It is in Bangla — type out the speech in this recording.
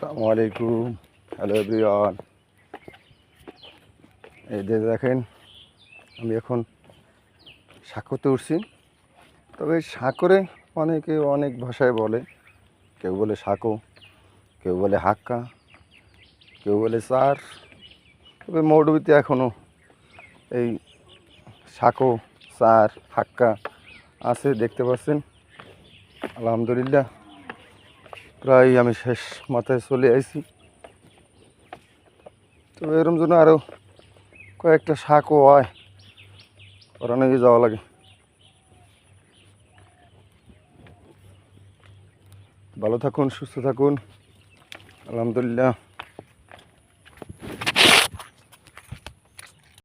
আসসালামু আলাইকুম। Hello everyone. এই যে দেখেন, আমি এখন সাঁকোতে উঠছি। তবে সাঁকোরে অনেকে অনেক ভাষায় বলে। কেউ বলে সাঁকো, কেউ বলে হাক্কা, কেউ বলে চার। তবে মৌডবিতে এখনও এই সাঁকো, চার, হাক্কা আছে, দেখতে পাচ্ছেন। আলহামদুলিল্লাহ, প্রায় আমি শেষ মাথায় চলে আসছি। তবে এরম জন্য আরও কয়েকটা সাঁকো হয়, ওখানে যাওয়া লাগে। ভালো থাকুন, সুস্থ থাকুন। আলহামদুলিল্লাহ।